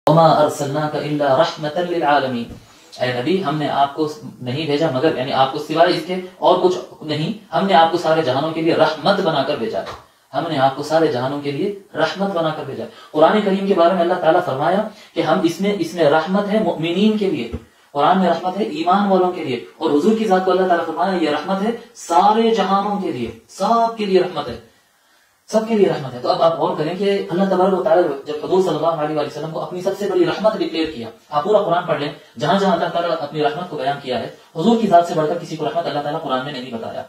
وما ارسلناک الا رحمتا للعالمین، اے نبی ہم نے آپ کو نہیں بھیجا مگر یعنی آپ کو سوائے اس کے اور کچھ نہیں، ہم نے آپ کو سارے جہانوں کے لیے رحمت بنا کر بھیجا ہے، ہم نے آپ کو سارے جہانوں کے لیے رحمت بنا کر بھیجا ہے۔ قرآن کریم کے بارے میں اللہ تعالیٰ فرمایا کہ ہم اس میں رحمت ہے مؤمنین کے لیے، قرآن میں رحمت ہے ایمان والوں کے لیے، اور حضور کی ذات کو اللہ تعالیٰ فرمایا یہ رحمت ہے سارے جہانوں کے لیے، سب کے لیے رحمت ہے، سب کے لیے رحمت ہے۔ تو اب آپ غور کریں کہ اللہ تبارک و تعالیٰ جب حضور صلی اللہ علیہ وسلم کو اپنی سب سے بڑی رحمت ڈکلیئر کیا، آپ پورا قرآن پڑھ لیں، جہاں جہاں اللہ تعالیٰ اپنی رحمت کو بیان کیا ہے، حضور کی ذات سے بڑھ کر کسی کو رحمت اللہ تعالیٰ قرآن میں نہیں بتایا۔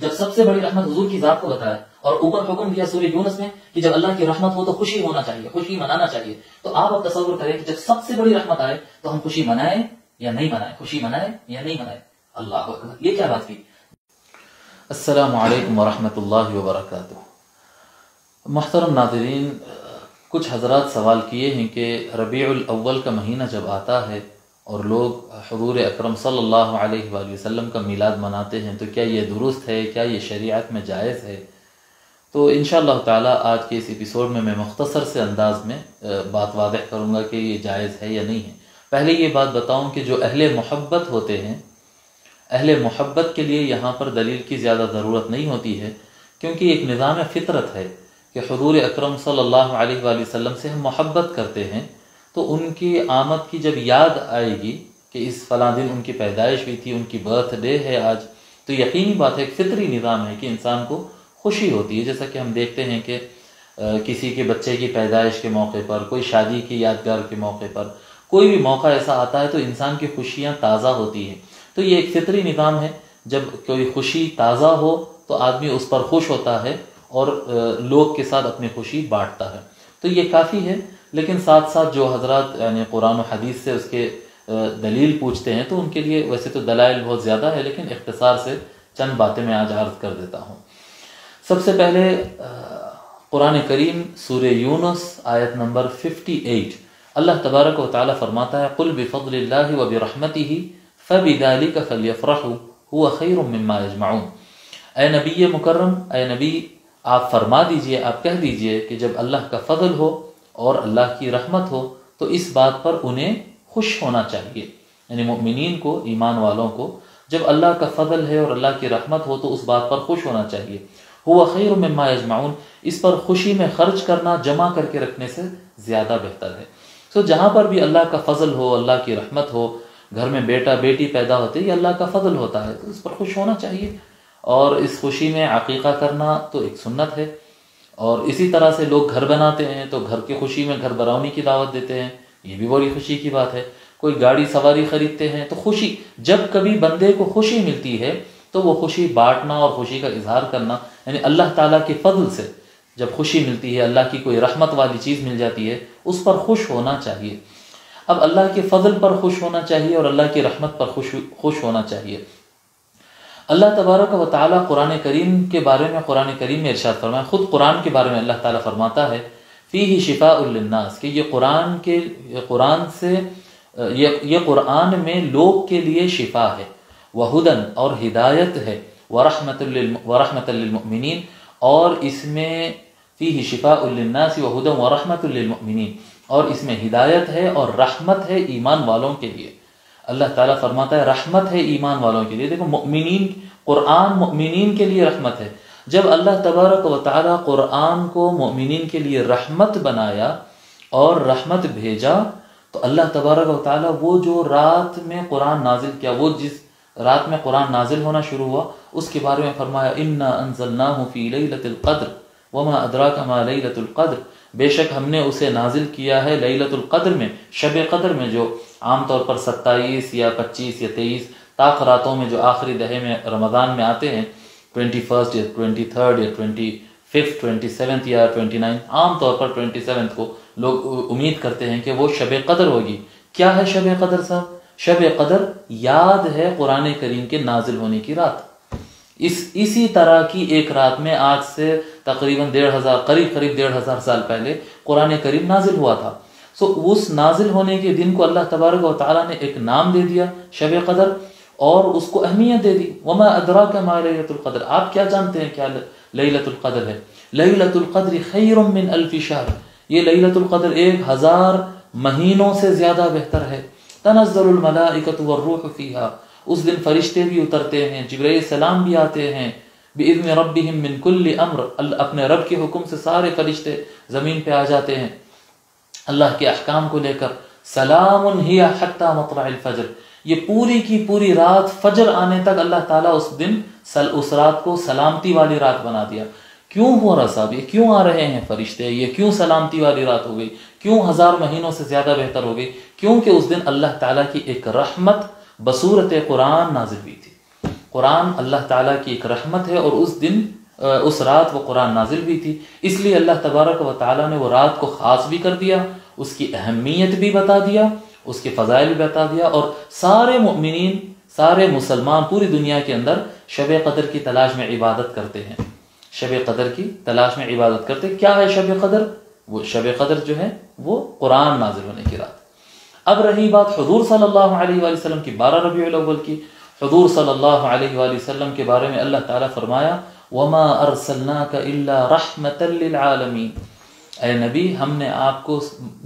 جب سب سے بڑی رحمت حضور کی ذات کو بتایا اور اوپر حکم دیا سورہ یونس میں کہ جب اللہ کی رحمت ہو تو خوشی ہونا چاہیے، خوشی منانا چاہیے، تو آپ اب تصور کریں کہ جب سب سے بڑی رحمت آئے تو ہم خوشی منائیں یا نہیں منائیں، خوشی منائیں یا نہیں منائیں۔ اللہ اکبر، یہ کیا بات کی۔ السلام علیکم ورحمۃ اللہ وبرکاتہ۔ محترم ناظرین، کچھ حضرات سوال کیے ہیں کہ ربیع الاول کا مہینہ جب آتا ہے اور لوگ حضور اکرم صلی اللہ علیہ وآلہ وسلم کا میلاد مناتے ہیں تو کیا یہ درست ہے، کیا یہ شریعت میں جائز ہے؟ تو انشاءاللہ تعالیٰ آج کے اس ایپیسوڈ میں مختصر سے انداز میں بات واضح کروں گا کہ یہ جائز ہے یا نہیں ہے۔ پہلے یہ بات بتاؤں کہ جو اہل محبت ہوتے ہیں، اہل محبت کے لیے یہاں پر دلیل کی زیادہ ضرورت نہیں ہوتی ہے، کیونکہ ایک نظام فطرت ہے کہ حضور اکرم صلی اللہ علیہ وآلہ وسلم سے ہم محبت کرتے ہیں، تو ان کی آمد کی جب یاد آئے گی کہ اس فلاں دن ان کی پیدائش ہوئی تھی، ان کی برتھ ڈے ہے آج، تو یقینی بات ہے، ایک فطری نظام ہے کہ انسان کو خوشی ہوتی ہے۔ جیسا کہ ہم دیکھتے ہیں کہ کسی کے بچے کی پیدائش کے موقع پر، کوئی شادی کی یادگار کے موقع پر، کوئی بھی موقع ایسا آتا ہے تو انسان کی خوشیاں تازہ ہوتی ہیں۔ تو یہ ایک فطری نظام ہے، جب کوئی خوشی تازہ ہو تو آدمی اس پر خوش ہوتا ہے اور لوگ کے ساتھ اپنی خوشی بانٹتا ہے، تو یہ کافی ہے۔ لیکن ساتھ ساتھ جو حضرات یعنی قرآن و حدیث سے اس کے دلیل پوچھتے ہیں تو ان کے لیے ویسے تو دلائل بہت زیادہ ہے، لیکن اختصار سے چند باتیں میں آج عرض کر دیتا ہوں۔ سب سے پہلے قرآن کریم سورہ یونس آیت نمبر 58، اللہ تبارک و تعالیٰ فرماتا ہے قُلْ بِفَضْلِ اللَّهِ وَبِرَحْمَتِهِ فَبِذَلِكَ فَلْيَفْرَحُوا هُوَ خَيْرٌ مِّمَّا يَجْمَعُونَ۔ اے نبی مکرم، اے نبی آپ فرما دیجئے، آپ کہہ دیجئے کہ جب اللہ کا فضل ہو اور اللہ کی رحمت ہو تو اس بات پر انہیں خوش ہونا چاہیے، یعنی مؤمنین کو، ایمان والوں کو جب اللہ کا فضل ہے اور اللہ کی رحمت ہو تو اس بات پر خوش ہونا چاہیے۔ هو خیر مما یجمعون، اس پر خوشی میں خرچ کرنا جمع کر کے رکھنے سے زیادہ بہتر ہے۔ تو جہاں پر بھی اللہ کا فضل ہو، اللہ کی رحمت ہو، گھر میں بیٹا بیٹی پیدا ہوتے یہ اللہ کا فضل ہوتا ہے، تو اس پر خوش ہونا چاہیے، اور اس خوشی میں عقیقہ کرنا تو ایک سنت ہے۔ اور اسی طرح سے لوگ گھر بناتے ہیں تو گھر کی خوشی میں گھر برونی کی دعوت دیتے ہیں، یہ بھی بڑی خوشی کی بات ہے۔ کوئی گاڑی سواری خریدتے ہیں تو خوشی، جب کبھی بندے کو خوشی ملتی ہے تو وہ خوشی بانٹنا اور خوشی کا اظہار کرنا، یعنی اللہ تعالیٰ کے فضل سے جب خوشی ملتی ہے، اللہ کی کوئی رحمت والی چیز مل جاتی ہے، اس پر خوش ہونا چاہیے۔ اب اللہ کے فضل پر خوش ہونا چاہیے اور اللہ کی رحمت پر خوش ہونا چاہیے۔ اللہ تبارک و تعالیٰ قرآن کریم کے بارے میں قرآن کریم میں ارشاد فرمایا، خود قرآن کے بارے میں اللہ تعالیٰ فرماتا ہے فیہ شفاء للناس، کہ یہ قرآن میں لوگ کے لیے شفا ہے، وہدن اور ہدایت ہے، ورحمت للمؤمنین، اور اس میں فیہ شفاء للناس وہدن ورحمت للمؤمنین، اور اس میں ہدایت ہے اور رحمت ہے ایمان والوں کے لیے۔ اللہ تعالیٰ فرماتا ہے رحمت ہے ایمان والوں کے لیے۔ دیکھو مؤمنین، قرآن مؤمنین کے لیے رحمت ہے۔ جب اللہ تبارک و تعالیٰ قرآن کو مؤمنین کے لیے رحمت بنایا اور رحمت بھیجا، تو اللہ تبارک و تعالیٰ وہ جو رات میں قرآن نازل کیا، وہ جس رات میں قرآن نازل ہونا شروع ہوا، اس کے بارے میں فرمایا انا انزلناہ فی لیلۃ القدر وما ادراک ما لیلۃ القدر، بے شک ہم نے اسے نازل کیا ہے لیلۃ القدر میں، شب قدر میں، جو عام طور پر 27 یا 25 یا 23 طاق راتوں میں جو آخری دہے میں رمضان میں آتے ہیں، 21 یا 23 یا 25 27 یا 29، عام طور پر 27 کو لوگ امید کرتے ہیں کہ وہ شب قدر ہوگی۔ کیا ہے شب قدر صاحب؟ شب قدر یاد ہے قرآن کریم کے نازل ہونے کی رات۔ اسی طرح کی ایک رات میں آج سے تقریباً 1,500 سال پہلے قرآن کریم نازل ہوا تھا۔ اس نازل ہونے کے دن کو اللہ تبارک و تعالیٰ نے ایک نام دے دیا شب قدر، اور اس کو اہمیت دے دی۔ وما ادراک ما لیلۃ القدر، آپ کیا جانتے ہیں کیا لیلۃ القدر ہے؟ لیلۃ القدر خیر من الف شہر، یہ لیلۃ القدر 1000 مہینوں سے زیادہ بہتر ہے۔ تنزل الملائکۃ والروح فیہا، اس دن فرشتے بھی اترتے ہیں، جبرائیل السلام بھی آتے ہیں، بإذن ربہم من کل امر، اپنے رب کے حکم سے سارے فرشتے زمین پہ آ جاتے ہیں اللہ کے احکام کو لے کر۔ سلام ہی حتی مطلع الفجر، یہ پوری کی پوری رات فجر آنے تک اللہ تعالیٰ اس دن اس رات کو سلامتی والی رات بنا دیا۔ کیوں ہو رہا صاحب، یہ کیوں آ رہے ہیں فرشتے، یہ کیوں سلامتی والی رات ہو گئی، کیوں 1000 مہینوں سے زیادہ بہتر ہو گئی؟ کیونکہ اس دن اللہ تعالیٰ کی ایک رحمت بصورت قرآن نازل ہوئی تھی۔ قرآن اللہ تعالیٰ کی ایک رحمت ہے، اور اس دن اس رات وہ قرآن نازل ہوئی تھی، اس لیے اللہ تبارک و تعالیٰ نے وہ رات کو خاص بھی کر دیا، اس کی اہمیت بھی بتا دیا، اس کے فضائل بھی بتا دیا، اور سارے مؤمنین، سارے مسلمان پوری دنیا کے اندر شب قدر کی تلاش میں عبادت کرتے ہیں، شب قدر کی تلاش میں عبادت کرتے ہیں۔ کیا ہے شب قدر؟ وہ شب قدر جو ہے وہ قرآن نازل ہونے کی رات۔ اب رہی بات حضور صلی اللہ علیہ وآلہ وسلم کی 12 ربیع الاول کی، حضور صلی اللہ علیہ وآلہ وسلم کے بارے میں اللہ تعالیٰ فرمایا وَمَا أَرْسَلْنَاكَ إِلَّا رَحْمَةً لِلْعَالَمِينَ، اے نبی ہم نے آپ کو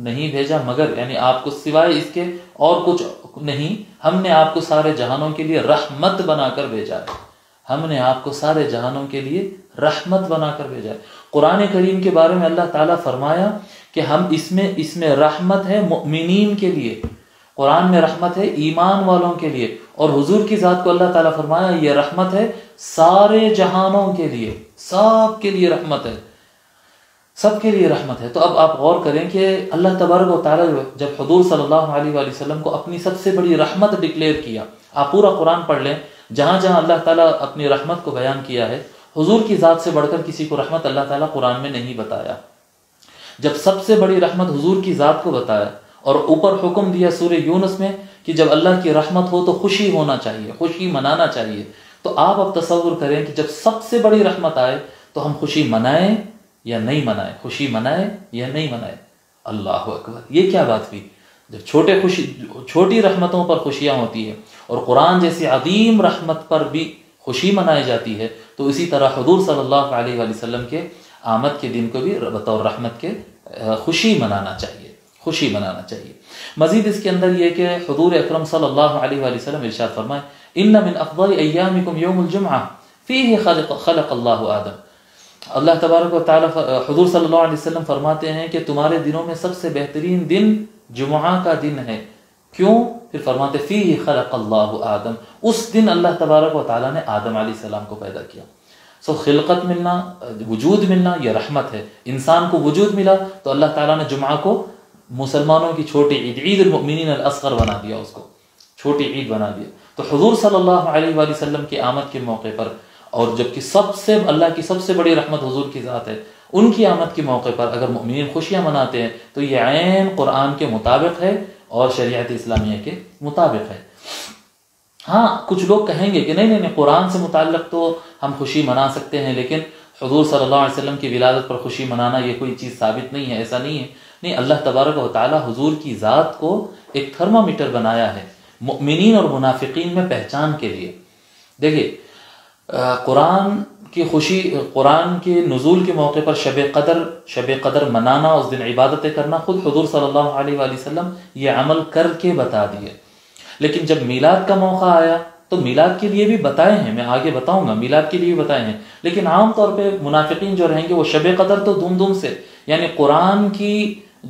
نہیں بھیجا مگر، یعنی آپ کو سوائے اس کے اور کچھ نہیں، ہم نے آپ کو سارے جہانوں کے لیے رحمت بنا کر بھیجا ہے، ہم نے آپ کو سارے جہانوں کے لیے رحمت بنا کر بھیجا ہے۔ قرآن کریم کے بارے میں اللہ تعالیٰ فرمایا کہ ہم اس میں رحمت ہے مؤمنین کے لیے، قرآن میں رحمت ہے ایمان والوں کے لیے، اور حضور کی ذات کو اللہ تعالیٰ فرمایا یہ رحمت ہے سارے جہانوں کے لیے، سب کے لیے رحمت ہے، سب کے لیے رحمت ہے۔ تو اب آپ غور کریں کہ اللہ تبارک و تعالیٰ جب حضور صلی اللہ علیہ وآلہ وسلم کو اپنی سب سے بڑی رحمت ڈکلیئر کیا، آپ پورا قرآن پڑھ لیں، جہاں جہاں اللہ تعالیٰ اپنی رحمت کو بیان کیا ہے، حضور کی ذات سے بڑھ کر کسی کو رحمت اللہ تعالیٰ قرآن میں نہیں بتایا۔ جب سب سے بڑی رحمت حضور کی ذات کو بتایا اور اوپر حکم دیا سورہ یونس میں کہ جب اللہ کی رحمت ہو تو خوشی ہونا چاہیے، خوشی منانا چاہیے، تو آپ اب تصور کریں کہ جب سب سے بڑی رحمت آئے تو ہم خوشی منائیں یا نہیں منائیں، خوشی منائیں یا نہیں منائیں۔ اللہ اکبر، یہ کیا بات ہوئی؟ جب چھوٹی رحمتوں پر خوشیاں ہوتی ہیں اور قرآن جیسی عظیم رحمت پر بھی خوشی منائی جاتی ہے، تو اسی طرح حضور صلی اللہ علیہ وآلہ وسلم کے آمد کے دن کو بھی بطور رحمت کے خوشی منانا چاہیے، خوشی منانا چاہیے۔ مزید اس کے اندر یہ کہ حضور اکرم صلی اللہ علیہ وآلہ وسلم ارشاد فرمائے ان من افضل ایامکم یوم الجمعہ فیہ خلق اللہ آدم، اللہ تبارک و تعالیٰ حضور صلی اللہ علیہ وسلم فرماتے ہیں کہ تمہارے دنوں میں سب سے بہترین دن جمعہ کا دن ہے۔ کیوں؟ پھر فرماتے فیہ خلق اللہ آدم، اس دن اللہ تبارک و تعالیٰ نے آدم علیہ السلام کو پیدا کیا۔ خلقت ملنا، وجود ملنا، یہ رحمت ہے۔ انسان کو وجود ملا تو اللہ تعالیٰ نے جمعہ کو مسلمانوں کی چھوٹی عید، عید المؤمنین الاصغر بنا دیا، اس کو چھوٹی عید بنا دیا۔ تو حضور صلی اللہ علیہ وآلہ وسلم کی آمد کے موقع پر، اور جبکہ اللہ کی سب سے بڑی رحمت حضور کی ذات ہے، ان کی آمد کے موقع پر اگر مؤمنین خوشیاں مناتے ہیں تو یہ عین قرآن کے مطابق ہے اور شریعت اسلامیہ کے مطابق ہے۔ ہاں کچھ لوگ کہیں گے کہ نہیں قرآن سے متعلق تو ہم خوشی منا سکتے ہیں، لیکن حضور صلی اللہ علیہ وسلم کی ولادت پر خوشی منانا یہ کوئی چیز ثابت نہیں ہے، ایسا نہیں ہے۔ نہیں، اللہ تبارک و تعالیٰ حضور کی ذات کو ایک تھرمامیٹر بنایا ہے مؤمنین اور منافقین میں پہچان کے لیے۔ دیکھیے قرآن کی خوشی، قرآن کے نزول کے موقع پر شب قدر منانا، اس دن عبادتیں کرنا، خود حضور صلی اللہ علیہ وآلہ وسلم یہ عمل کر کے بتا دیے۔ لیکن جب میلاد کا موقع آیا تو میلاد کے لیے بھی بتائے ہیں، میں آگے بتاؤں گا، میلاد کے لیے بھی بتائے ہیں، لیکن عام طور پہ منافقین جو رہیں گے وہ شب قدر تو دھوم دھوم سے، یعنی قرآن کی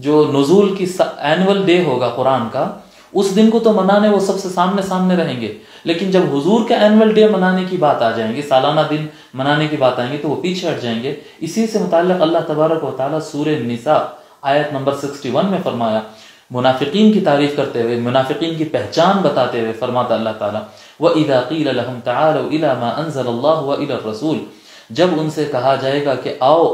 جو نزول کی اینول ڈے ہوگا قرآن کا، اس دن کو تو منانے وہ سب سے سامنے رہیں گے، لیکن جب حضور کا اینول ڈے منانے کی بات آ جائیں گے، سالانہ دن منانے کی بات آئیں گے تو وہ پیچھے ہٹ جائیں گے۔ اسی سے متعلق اللہ تبارک و تعالیٰ سورہ نساء آیت نمبر 61 میں فرمایا، منافقین کی تعریف کرتے ہوئے، منافقین کی پہچان بتاتے ہوئے فرماتا اللہ تعالیٰ وَإِذَا قِيلَ لَهُمْ تَعَالَوْا إِلَى مَا أَنزَلَ اللَّهُ وَإِلَى الرَّسُولِ، جب ان سے کہا جائے گا کہ آؤ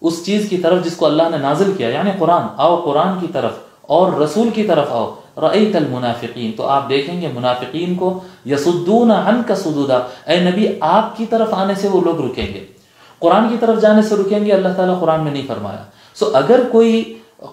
اس چیز کی طرف جس کو اللہ نے نازل کیا، یعنی قرآن، آؤ قرآن کی طرف اور رسول کی طرف آؤ، رَأَيْتَ الْمُنَافِقِينَ، تو آپ دیکھیں گے منافقین کو يَصُدُّونَ عَنْكَ صُدُودًا، اے نبی آپ کی طرف آنے سے وہ لوگ رکیں گے، قرآن کی طرف جانے سے رکیں گے، اللہ تعالیٰ قرآن میں نہیں فرمایا۔ اگر کوئی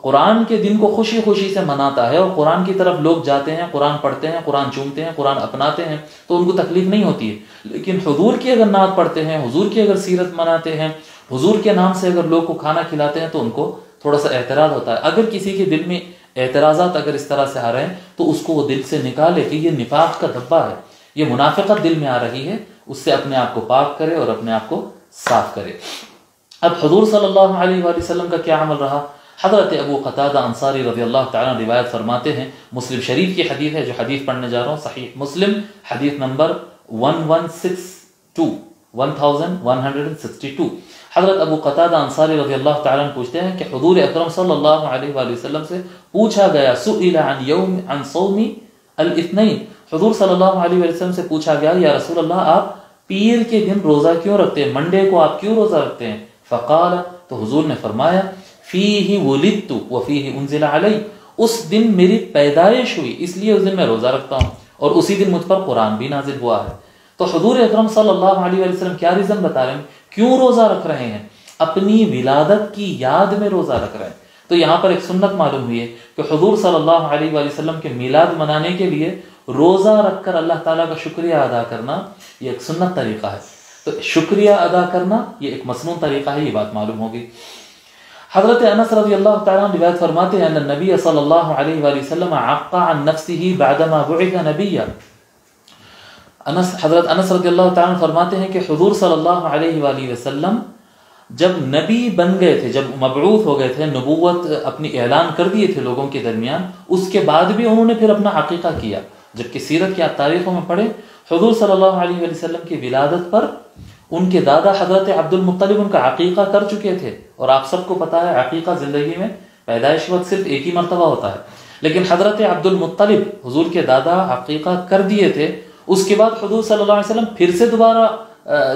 قرآن کے دن کو خوشی خوشی سے مناتا ہے اور قرآن کی طرف لوگ جاتے ہیں، قرآن پڑھتے ہیں، قرآن چومتے ہیں، قرآن اپناتے ہیں، تو ان کو تکلیف نہیں ہوتی ہے۔ لیکن حضور کی اگر نعت پڑھتے ہیں، حضور کی اگر سیرت مناتے ہیں، حضور کے نام سے اگر لوگ کو کھانا کھلاتے ہیں تو ان کو تھوڑا سا اعتراض ہوتا ہے۔ اگر کسی کے دل میں اعتراضات اگر اس طرح سے آ رہے ہیں تو اس کو وہ دل سے نکالے کہ یہ نفاق کا دھبا ہے، یہ منافقت دل میں آ رہی ہے، اس سے اپنے آپ کو پاک کرے اور اپنے آپ کو صاف کرے۔ اب حضور صلی اللہ علیہ وآلہ وسلم کا کیا عمل رہا؟ حضرت ابو قتادہ انصاری رضی اللہ تعالیٰ روایت فرماتے ہیں، مسلم شریف کی حدیث ہے، جو حدیث پڑھنے جا رہا ہوں صحیح مسلم حدیث نمبر 1162 حضرت ابو قتادہ انصاری رضی اللہ تعالیٰ پوچھتے ہیں کہ حضور اکرم صلی اللہ علیہ وآلہ وسلم سے پوچھا گیا، سئل عن صوم الاثنین، حضور صلی اللہ علیہ وآلہ وسلم سے پوچھا گیا یا رسول اللہ آپ پیر کے دن روزہ کیوں رکھتے ہیں، منڈے کو آپ کیوں روزہ رکھتے ہیں؟ فقال، تو حضور نے فرمایا فیہ ولدت وفیہ انزل علی، اس دن میری پیدائش ہوئی اس لیے اس دن میں روزہ رکھتا ہوں اور اسی دن مجھ پر قرآن بھی نازل ہوا ہے۔ تو حضور اکرم صلی اللہ علیہ وآلہ وسلم کیا ریزن بتا رہے ہیں کیوں روزہ رکھ رہے ہیں؟ اپنی ولادت کی یاد میں روزہ رکھ رہے ہیں۔ تو یہاں پر ایک سنت معلوم ہوئی ہے کہ حضور صلی اللہ علیہ وآلہ وسلم کے میلاد منانے کے لیے روزہ رکھ کر اللہ تعالیٰ کا شکریہ ادا کرنا یہ ایک سنت طریقہ ہے، تو شکریہ ادا کرنا یہ ایک مسنون طریقہ ہے، یہ بات معلوم ہوگی۔ حضرت انس رضی اللہ تعالیٰ عنہ روایت فرماتے ہیں ان النبی صلی اللہ علیہ وآلہ وسلم عق عن نفسه بعدما بعث نبیا، حضرت انس رضی اللہ تعالیٰ عنہ فرماتے ہیں کہ حضور صلی اللہ علیہ وآلہ وسلم جب نبی بن گئے تھے، جب مبعوث ہو گئے تھے، نبوت اپنی اعلان کر دیے تھے لوگوں کے درمیان، اس کے بعد بھی انہوں نے پھر اپنا عقیقہ کیا، جبکہ سیرت کی تاریخوں میں پڑھے حضور صلی اللہ علیہ وآلہ وسلم کی ولادت پر ان کے دادا حضرت عبد المطلب ان کا عقیقہ کر چکے تھے، اور آپ سب کو پتا ہے عقیقہ زندگی میں پیدائش وقت صرف ایک ہی مرتبہ ہوتا ہے، لیکن حضرت عبد المطلب حضور کے دادا عقیقہ کر دیے تھے، اس کے بعد حضور صلی اللہ علیہ وسلم پھر سے دوبارہ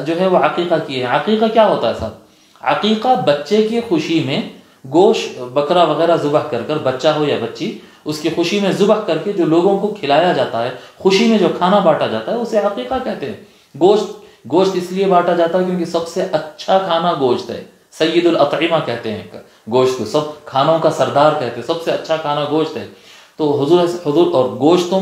جو ہے وہ عقیقہ کیے ہیں۔ عقیقہ کیا ہوتا ہے صاحب؟ عقیقہ بچے کی خوشی میں گوشت بکرا وغیرہ ذبح کر کر، بچہ ہو یا بچی، اس کی خوشی میں ذبح کر کے جو لوگوں کو کھلایا جاتا ہے، خوشی میں جو کھانا بانٹا جاتا ہے اسے عقیقہ کہتے ہیں۔ گوشت اس لیے بانٹا جاتا ہے کیونکہ سب سے اچھا کھانا گوشت ہے، سید الاطعمہ کہتے ہیں گوشت کو، سب کھانوں کا سردار کہتے ہیں، سب سے اچھا کھانا گوشت ہے۔ تو حضور اور گوشت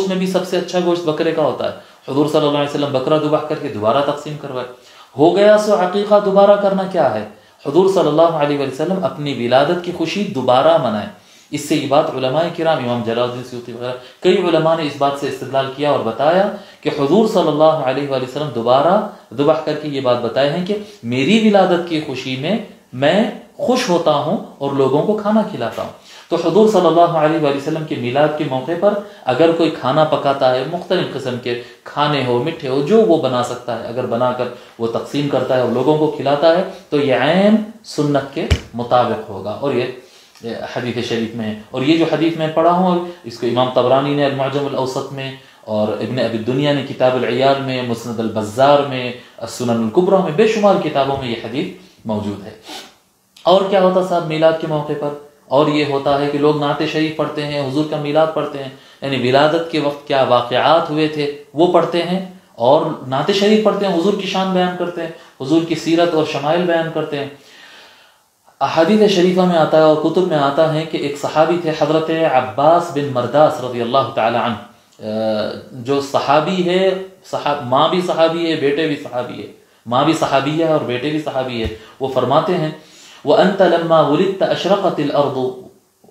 میں بھی سب سے اچھا گوشت بکرے کا ہوتا ہے، حضور صلی اللہ علیہ وسلم بکرا ذبح کر کے دوبارہ تقسیم کروائے، ہو گیا سو عقیقہ دوبارہ کرنا کیا ہے؟ حضور صلی اللہ علیہ وسلم اپنی ولادت کی خوشی دوبارہ منائیں۔ اس سے یہ بات علماء کرام، امام جلال الدین سیوطی وغیرہ کئی علماء نے اس بات سے استدلال کیا اور بتایا کہ حضور صلی اللہ علیہ وآلہ وسلم دوبارہ ذبح کر کے یہ بات بتائے ہیں کہ میری ولادت کی خوشی میں خوش ہوتا ہوں اور لوگوں کو کھانا کھلاتا ہوں۔ تو حضور صلی اللہ علیہ وآلہ وسلم کے میلاد کے موقع پر اگر کوئی کھانا پکاتا ہے، مختلف قسم کے کھانے ہو، میٹھے ہو، جو وہ بنا سکتا ہے، اگر بنا کر وہ تقسیم کرتا ہے اور لوگوں کو کھلاتا ہے تو یہ عین سنت کے مطابق ہوگا، اور یہ حدیث شریف میں ہے۔ اور یہ جو حدیث میں پڑھا ہوں اس کو امام طبرانی نے المعجم الاوسط میں، اور ابن ابی الدنیا نے کتاب العیال میں، مسند البزار میں، السنن الکبریٰ میں، بے شمار کتابوں میں یہ حدیث موجود ہے۔ اور کیا ہوتا صاحب میلاد کے موقع پر؟ اور یہ ہوتا ہے کہ لوگ نعت شریف پڑھتے ہیں، حضور کا میلاد پڑھتے ہیں، یعنی ولادت کے وقت کیا واقعات ہوئے تھے وہ پڑھتے ہیں، اور نعت شریف پڑھتے ہیں، حضور کی شان بیان کرتے ہیں، حضور کی سیرت اور شمائل بیان کرتے ہیں۔ احادیث شریفہ میں آتا ہے اور کتب میں آتا ہے کہ ایک صحابی تھے حضرت عباس بن مرداس رضی اللہ تعالی عنہ، جو صحابی ہے، ماں بھی صحابی ہے، بیٹے بھی صحابی ہے، ماں بھی صحابی ہے اور بیٹے بھی صحابی ہے۔ وہ فرماتے ہیں وَأَنْتَ لَمَّا وُلِدْتَ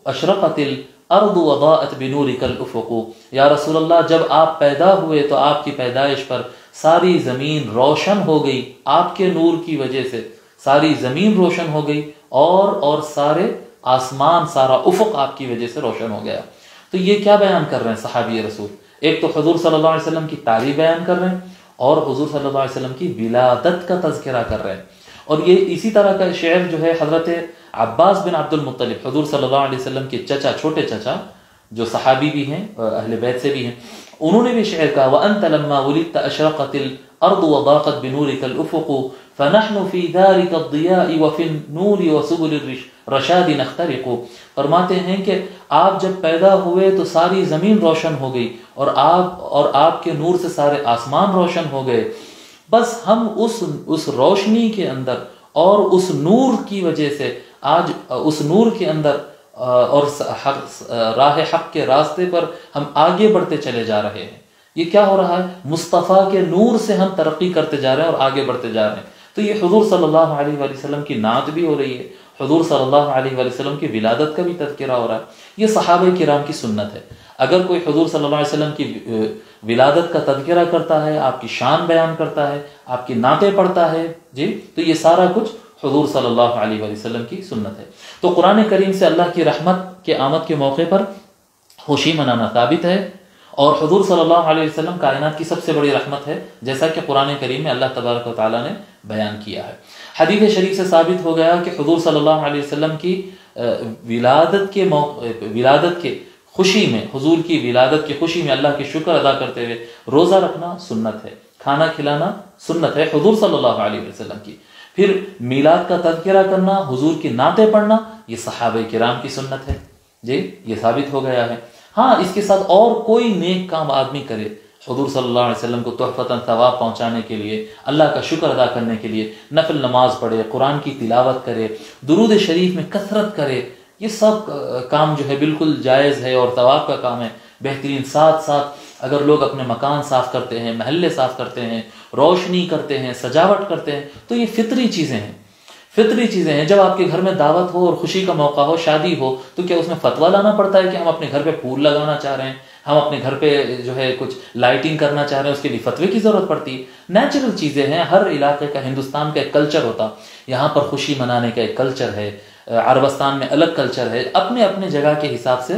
أَشْرَقَتِ الْأَرْضُ وَضَاءَتْ بِنُورِكَ الْأُفُقُ، یا رسول اللہ جب آپ پیدا ہوئے تو آپ کی پیدائش پر ساری زمین روشن ہو گئی، آپ کے نور کی وجہ سے ساری زمین روشن ہو گئی، اور سارے آسمان، سارا افق آپ کی وجہ سے روشن ہو گیا۔ تو یہ کیا بیان کر رہے ہیں صحابی رسول؟ ایک تو حضور صلی اللہ علیہ وسلم کی تعریف بیان کر رہے ہیں، اور حضور صلی اللہ علیہ وسلم کی ولادت کا تذکرہ کر رہے ہیں۔ اور یہ اسی طرح کا شعر جو ہے حضرت عباس بن عبد المطلب، حضور صلی اللہ علیہ وسلم کے چچا، چھوٹے چچا، جو صحابی بھی ہیں، اہل بیت سے بھی ہیں، انہوں نے بھی شعر کہا وَأَنْتَ لَمَّا وُلِدْتَ أَشْرَقَتِ الْأَرْضُ وَضَاقَتْ بِنُورِكَ الْأُفُقُ فَنَحْنُ فِي ذَلِكَ الضِّيَاءِ وَفِي النُّورِ وَسُبُلِ الرَّشَادِ نَخْتَرِقُ، فرماتے ہیں کہ آپ جب پیدا ہوئے تو ساری زمین روشن ہو گئی، اور آپ کے نور سے سارے آسمان روشن ہو گئے، بس ہم اس روشنی کے اندر اور اس نور کی وجہ سے آج اس نور کے اندر اور راہ حق کے راستے پر ہم آگے بڑھتے چلے جا رہے ہیں۔ یہ کیا ہو رہا ہے؟ مصطفیٰ کے نور سے ہم ترقی کرتے جا رہے ہیں اور آگے بڑھتے جا رہے ہیں۔ تو یہ حضور صلی اللہ علیہ وآلہ وسلم کی نعت بھی ہو رہی ہے، حضور صلی اللہ علیہ وآلہ وسلم کی ولادت کا بھی تذکرہ ہو رہا ہے۔ یہ صحابہ کرام کی سنت ہے۔ اگر کوئی حضور صلی اللہ علیہ وسلم کی ولادت کا تذکرہ کرتا ہے، آپ کی شان بیان کرتا ہے، آپ کی نعتیں پڑھتا ہے جی، تو یہ سارا کچھ حضور صلی اللہ علیہ وآلہ وسلم کی سنت ہے۔ تو قرآن کریم سے اللہ کی رحمت کے آمد کے موقع پر خوشی منانا ثابت ہے، اور حضور صلی اللہ علیہ وسلم کائنات کی سب سے بڑی رحمت ہے، جیسا کہ قرآن کریم میں اللہ تبارک و تعالیٰ نے بیان کیا ہے۔ حدیث شریف سے ثابت ہو گیا کہ حضور صلی اللہ علیہ وسلم کی ولادت کے خوشی میں، حضور کی ولادت کی خوشی میں اللہ کی شکر ادا کرتے ہوئے روزہ رکھنا سنت ہے، کھانا کھلانا سنت ہے حضور صلی اللہ علیہ وسلم کی۔ پھر میلاد کا تذکرہ کرنا، حضور کی نعتیں پڑھنا، یہ صحابہ کرام کی سنت ہے جی، یہ ثابت ہو گیا ہے۔ ہاں، اس کے ساتھ اور کوئی نیک کام آدمی کرے حضور صلی اللہ علیہ وسلم کو تحفتاً ثواب پہنچانے کے لیے، اللہ کا شکر ادا کرنے کے لیے، نفل نماز پڑھے، قرآن کی تلاوت کرے، درود شریف میں کثرت کرے، یہ سب کام جو ہے بالکل جائز ہے اور ثواب کا کام ہے، بہترین۔ ساتھ ساتھ اگر لوگ اپنے مکان صاف کرتے ہیں، محلے صاف کرتے ہیں، روشنی کرتے ہیں، سجاوٹ کرتے ہیں، تو یہ فطری چیزیں ہیں، فطری چیزیں ہیں۔ جب آپ کے گھر میں دعوت ہو اور خوشی کا موقع ہو، شادی ہو، تو کیا اس میں فتویٰ لانا پڑتا ہے کہ ہم اپنے گھر پہ پھول لگانا چاہ رہے ہیں، ہم اپنے گھر پہ جو ہے کچھ لائٹنگ کرنا چاہ رہے ہیں، اس کے لیے فتوے کی ضرورت پڑتی ہے؟ نیچرل چیزیں ہیں، ہر علاقے کا، ہندوستان کا ایک کلچر ہوتا، یہاں پر خوشی منانے کا ایک کلچر ہے، عربستان میں الگ کلچر ہے، اپنے اپنے جگہ کے حساب سے۔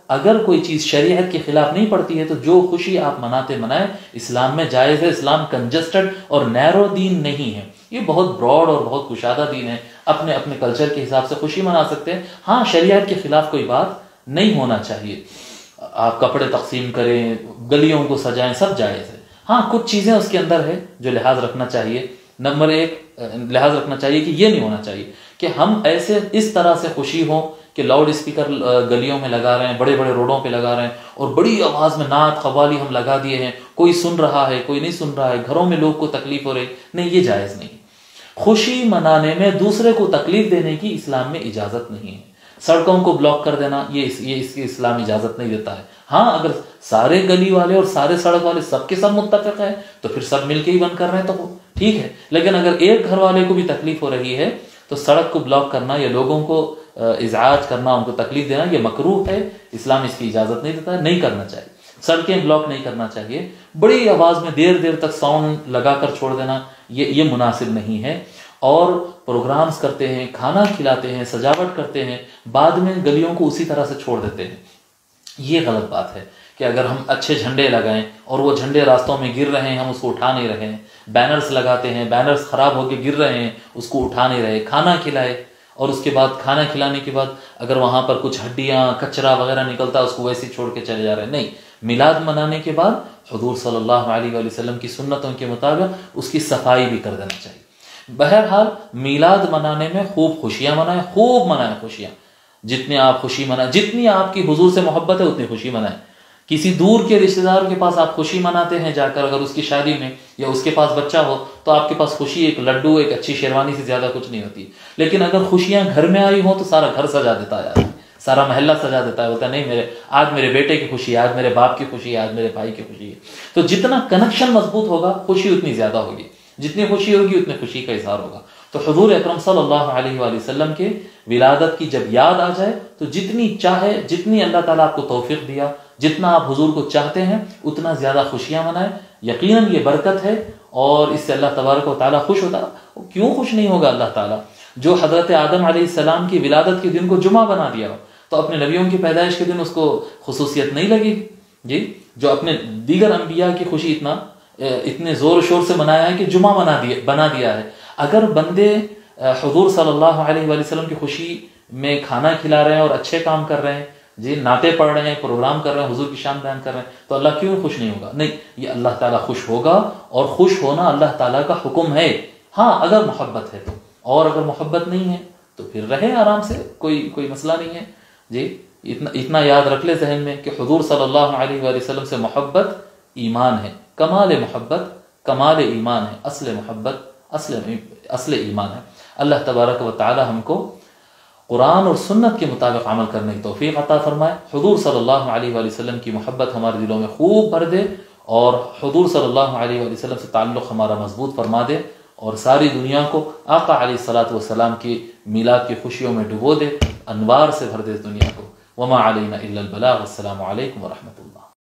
اگر کوئی چیز شریعت کے خلاف نہیں پڑتی ہے تو جو خوشی آپ مناتے منائیں، اسلام میں جائز ہے۔ اسلام کنجسٹڈ اور نیرو دین نہیں ہے، یہ بہت براڈ اور بہت کشادہ دین ہے، اپنے اپنے کلچر کے حساب سے خوشی منا سکتے ہیں۔ ہاں، شریعت کے خلاف کوئی بات نہیں ہونا چاہیے، آپ کپڑے تقسیم کریں، گلیوں کو سجائیں، سب جائز ہے۔ ہاں، کچھ چیزیں اس کے اندر ہے جو لحاظ رکھنا چاہیے۔ نمبر 1 لحاظ رکھنا چاہیے کہ یہ نہیں ہونا چاہیے کہ ہم اس طرح سے خوشی ہو کہ لاؤڈ اسپیکر گلیوں میں لگا رہے ہیں، بڑے بڑے روڈوں پہ لگا رہے ہیں، اور بڑی آواز میں نعت قوالی ہم لگا دیے ہیں، کوئی سن رہا ہے کوئی نہیں سن رہا ہے، گھروں میں لوگ کو تکلیف ہو رہی، نہیں، یہ جائز نہیں۔ خوشی منانے میں دوسرے کو تکلیف دینے کی اسلام میں اجازت نہیں ہے۔ سڑکوں کو بلاک کر دینا، یہ اس کی اسلام اجازت نہیں دیتا ہے۔ ہاں، اگر سارے گلی والے اور سارے سڑک والے سب کے سب متفق ہیں تو پھر سب مل کے ہی بند کر رہے ہیں تو ٹھیک ہے، لیکن اگر ایک گھر والے کو بھی تکلیف ہو رہی ہے تو سڑک کو بلاک کرنا یا لوگوں کو ازعاج کرنا، ان کو تکلیف دینا، یہ مکروہ ہے، اسلام اس کی اجازت نہیں دیتا ہے، نہیں کرنا چاہیے۔ سڑکیں بلاک نہیں کرنا چاہیے، بڑی آواز میں دیر دیر تک ساؤنڈ لگا کر چھوڑ دینا، یہ مناسب نہیں ہے۔ اور پروگرامز کرتے ہیں، کھانا کھلاتے ہیں، سجاوٹ کرتے ہیں، بعد میں گلیوں کو اسی طرح سے چھوڑ دیتے ہیں، یہ غلط بات ہے۔ کہ اگر ہم اچھے جھنڈے لگائیں اور وہ جھنڈے راستوں میں گر رہے ہیں، ہم اس کو اٹھا نہیں رہے ہیں، بینرز لگاتے ہیں، بینرز خراب ہو کے گر رہے ہیں، اس کو اٹھا نہیں رہے، کھانا کھلائے، اور اس کے بعد کھانا کھلانے کے بعد اگر وہاں پر کچھ ہڈیاں کچرا وغیرہ نکلتا ہے اس کو ویسے چھوڑ کے چلے جا رہے ہیں، نہیں۔ میلاد منانے کے بعد حضور صلی اللہ علیہ وآلہ وسلم کی سنتوں کے مطابق اس کی صفائی بھی کر دینا چاہیے۔ بہرحال میلاد منانے میں خوب خوشیاں منائیں، خوب منائیں خوشیاں، جتنی آپ خوشی منائیں، جتنی آپ کی حضور سے محبت ہے اتنی خوشی منائیں۔ کسی دور کے رشتہ دار کے پاس آپ خوشی مناتے ہیں جا کر، اگر اس کی شادی میں یا اس کے پاس بچہ ہو تو آپ کے پاس خوشی ایک لڈو، ایک اچھی شیروانی سے زیادہ کچھ نہیں ہوتی۔ لیکن اگر خوشیاں گھر میں آئی ہوں تو سارا گھر سجا دیتا ہے، سارا محلہ سجا دیتا ہے، بولتا ہے نہیں، آج میرے بیٹے کی خوشی ہے، آج میرے باپ کی خوشی ہے، آج میرے بھائی کی خوشی ہے۔ تو جتنا کنیکشن مضبوط ہوگا خوشی اتنی زیادہ ہوگی، جتنی خوشی ہوگی اتنی خوشی کا اظہار ہوگا۔ تو حضور اکرم صلی اللہ علیہ وآلہ وسلم کے ولادت کی جب یاد آ جائے تو جتنی چاہے، جتنی اللہ تعالیٰ آپ کو توفیق دیا، جتنا آپ حضور کو چاہتے ہیں اتنا زیادہ خوشیاں منائیں۔ یقیناً یہ برکت ہے اور اس سے اللہ تبارک و تعالیٰ خوش ہوتا ہے۔ کیوں خوش نہیں ہوگا اللہ تعالیٰ؟ جو حضرت آدم علیہ السلام کی ولادت کے دن کو جمعہ بنا دیا ہو تو اپنے نبیوں کی پیدائش کے دن اس کو خصوصیت نہیں لگی جی؟ جو اپنے دیگر انبیاء کی خوشی اتنے زور و شور سے منایا ہے کہ جمعہ بنا دیا ہے۔ اگر بندے حضور صلی اللہ علیہ وآلہ وسلم کی خوشی میں کھانا کھلا رہے ہیں اور اچھے کام کر رہے ہیں جی، نعتیں پڑھ رہے ہیں، پروگرام کر رہے ہیں، حضور کی شان بیان کر رہے ہیں، تو اللہ کیوں خوش نہیں ہوگا؟ نہیں، یہ اللہ تعالیٰ خوش ہوگا، اور خوش ہونا اللہ تعالیٰ کا حکم ہے۔ ہاں، اگر محبت ہے تو، اور اگر محبت نہیں ہے تو پھر رہے آرام سے، کوئی مسئلہ نہیں ہے جی۔ اتنا یاد رکھ لے ذہن میں کہ حضور صلی اللہ علیہ وآلہ وسلم سے محبت ایمان ہے، کمال محبت کمال ایمان ہے، اصل محبت اصل ایمان ہے۔ اللہ تبارک و تعالی ہم کو قرآن اور سنت کے مطابق عمل کرنے کی توفیق عطا فرمائے، حضور صلی اللہ علیہ وآلہ وسلم کی محبت ہمارے دلوں میں خوب بھر دے، اور حضور صلی اللہ علیہ وآلہ وسلم سے تعلق ہمارا مضبوط فرما دے۔ اور ساری دنیا کو آقا علیہ الصلوۃ والسلام کی میلاد کی خوشیوں میں ڈبو دے، انوار سے بھر دے دنیا کو۔ وما علینا الا البلاغ۔ السلام علیکم ورحمۃ اللہ۔